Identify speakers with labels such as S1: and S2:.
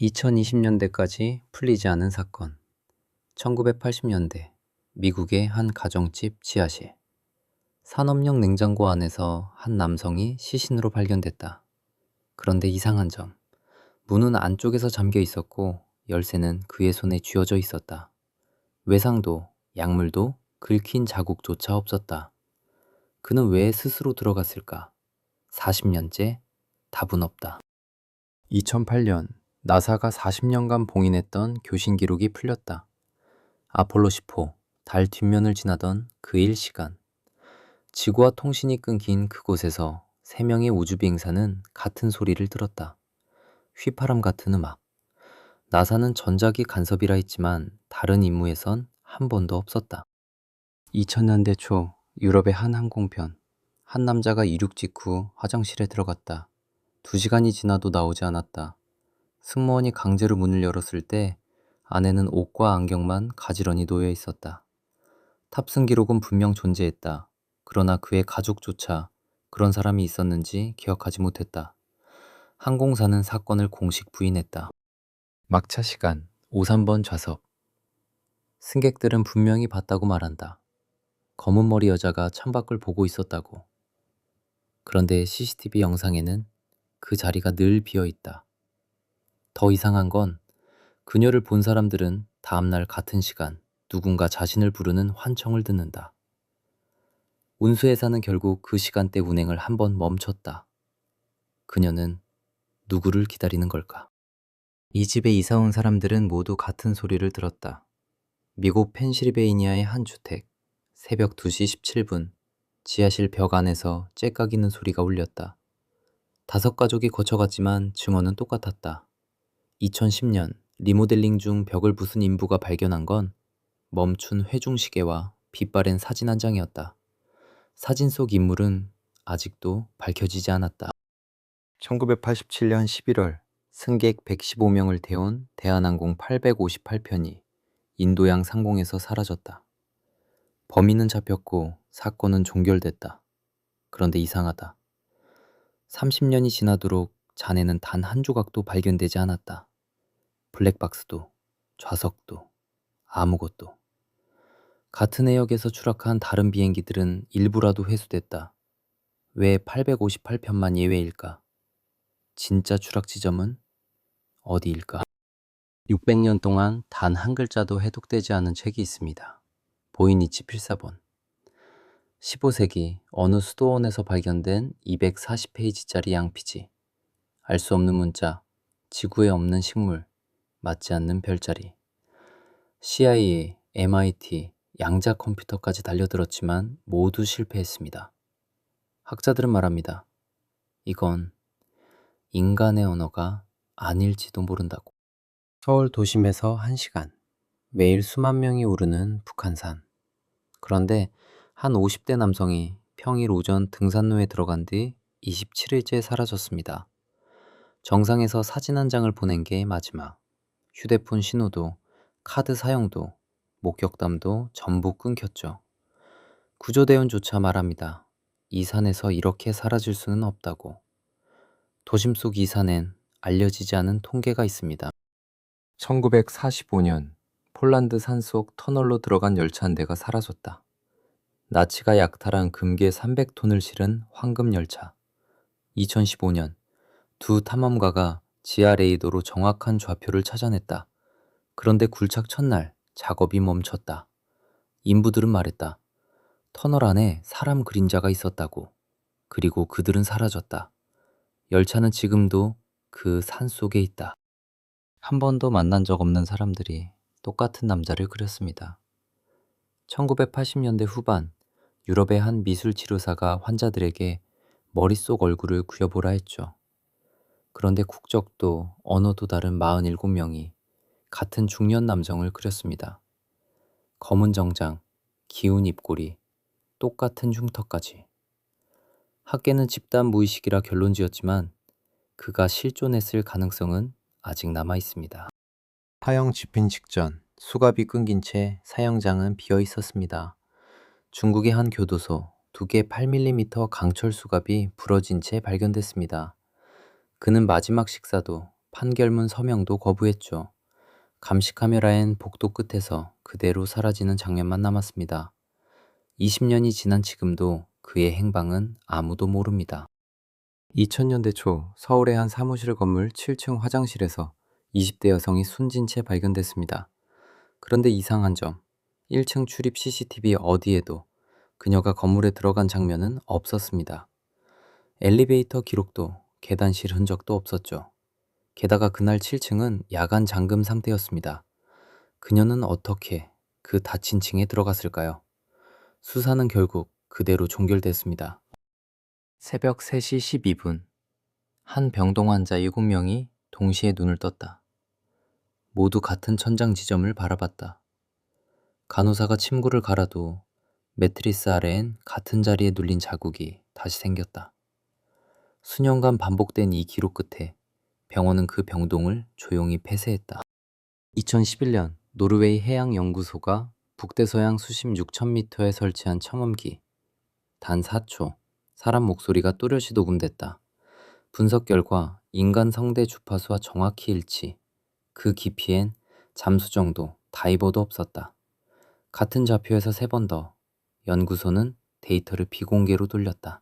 S1: 2020년대까지 풀리지 않은 사건. 1980년대 미국의 한 가정집 지하실. 산업용 냉장고 안에서 한 남성이 시신으로 발견됐다. 그런데 이상한 점, 문은 안쪽에서 잠겨 있었고 열쇠는 그의 손에 쥐어져 있었다. 외상도, 약물도 긁힌 자국조차 없었다. 그는 왜 스스로 들어갔을까? 40년째 답은 없다. 2008년 나사가 40년간 봉인했던 교신 기록이 풀렸다. 아폴로 10호, 달 뒷면을 지나던 그 일 시간. 지구와 통신이 끊긴 그곳에서 3명의 우주비행사는 같은 소리를 들었다. 휘파람 같은 음악. 나사는 전작이 간섭이라 했지만 다른 임무에선 한 번도 없었다. 2000년대 초 유럽의 한 항공편. 한 남자가 이륙 직후 화장실에 들어갔다. 2시간이 지나도 나오지 않았다. 승무원이 강제로 문을 열었을 때 안에는 옷과 안경만 가지런히 놓여 있었다. 탑승 기록은 분명 존재했다. 그러나 그의 가족조차 그런 사람이 있었는지 기억하지 못했다. 항공사는 사건을 공식 부인했다. 막차 시간 53번 좌석. 승객들은 분명히 봤다고 말한다. 검은 머리 여자가 창밖을 보고 있었다고. 그런데 CCTV 영상에는 그 자리가 늘 비어 있다. 더 이상한 건 그녀를 본 사람들은 다음날 같은 시간 누군가 자신을 부르는 환청을 듣는다. 운수회사는 결국 그 시간대 운행을 한번 멈췄다. 그녀는 누구를 기다리는 걸까? 이 집에 이사 온 사람들은 모두 같은 소리를 들었다. 미국 펜실베이니아의 한 주택. 새벽 2시 17분 지하실 벽 안에서 째깍이는 소리가 울렸다. 5가족이 거쳐갔지만 증언은 똑같았다. 2010년 리모델링 중 벽을 부순 인부가 발견한 건 멈춘 회중시계와 빛바랜 사진 한 장이었다. 사진 속 인물은 아직도 밝혀지지 않았다. 1987년 11월 승객 115명을 태운 대한항공 858편이 인도양 상공에서 사라졌다. 범인은 잡혔고 사건은 종결됐다. 그런데 이상하다. 30년이 지나도록 잔해는 단 한 조각도 발견되지 않았다. 블랙박스도, 좌석도, 아무것도. 같은 해역에서 추락한 다른 비행기들은 일부라도 회수됐다. 왜 858편만 예외일까? 진짜 추락 지점은 어디일까? 600년 동안 단 한 글자도 해독되지 않은 책이 있습니다. 보이니치 필사본. 15세기 어느 수도원에서 발견된 240페이지짜리 양피지. 알 수 없는 문자, 지구에 없는 식물, 맞지 않는 별자리. CIA, MIT, 양자 컴퓨터까지 달려들었지만 모두 실패했습니다. 학자들은 말합니다. 이건 인간의 언어가 아닐지도 모른다고. 서울 도심에서 1시간, 매일 수만 명이 오르는 북한산. 그런데 한 50대 남성이 평일 오전 등산로에 들어간 뒤 27일째 사라졌습니다. 정상에서 사진 한 장을 보낸 게 마지막. 휴대폰 신호도, 카드 사용도, 목격담도 전부 끊겼죠. 구조대원조차 말합니다. 이 산에서 이렇게 사라질 수는 없다고. 도심 속 이 산엔 알려지지 않은 통계가 있습니다. 1945년 폴란드 산속 터널로 들어간 열차 한 대가 사라졌다. 나치가 약탈한 금괴 300톤을 실은 황금 열차. 2015년 두 탐험가가 지하 레이더로 정확한 좌표를 찾아냈다. 그런데 굴착 첫날 작업이 멈췄다. 인부들은 말했다. 터널 안에 사람 그림자가 있었다고. 그리고 그들은 사라졌다. 열차는 지금도 그 산 속에 있다. 한 번도 만난 적 없는 사람들이 똑같은 남자를 그렸습니다. 1980년대 후반 유럽의 한 미술 치료사가 환자들에게 머릿속 얼굴을 그려보라 했죠. 그런데 국적도 언어도 다른 47명이 같은 중년 남성을 그렸습니다. 검은 정장, 기운 입꼬리, 똑같은 흉터까지. 학계는 집단 무의식이라 결론 지었지만 그가 실존했을 가능성은 아직 남아 있습니다. 사형 집행 직전 수갑이 끊긴 채 사형장은 비어 있었습니다. 중국의 한 교도소, 두께 8mm 강철 수갑이 부러진 채 발견됐습니다. 그는 마지막 식사도 판결문 서명도 거부했죠. 감시 카메라엔 복도 끝에서 그대로 사라지는 장면만 남았습니다. 20년이 지난 지금도 그의 행방은 아무도 모릅니다. 2000년대 초 서울의 한 사무실 건물 7층 화장실에서 20대 여성이 숨진 채 발견됐습니다. 그런데 이상한 점, 1층 출입 CCTV 어디에도 그녀가 건물에 들어간 장면은 없었습니다. 엘리베이터 기록도 계단실 흔적도 없었죠. 게다가 그날 7층은 야간 잠금 상태였습니다. 그녀는 어떻게 그 닫힌 층에 들어갔을까요? 수사는 결국 그대로 종결됐습니다. 새벽 3시 12분, 한 병동 환자 7명이 동시에 눈을 떴다. 모두 같은 천장 지점을 바라봤다. 간호사가 침구를 갈아도 매트리스 아래엔 같은 자리에 눌린 자국이 다시 생겼다. 수년간 반복된 이 기록 끝에 병원은 그 병동을 조용히 폐쇄했다. 2011년 노르웨이 해양연구소가 북대서양 수심 6,000m에 설치한 첨음기. 단 4초, 사람 목소리가 또렷이 녹음됐다. 분석 결과 인간 성대 주파수와 정확히 일치. 그 깊이엔 잠수정도, 다이버도 없었다. 같은 좌표에서 3번 더. 연구소는 데이터를 비공개로 돌렸다.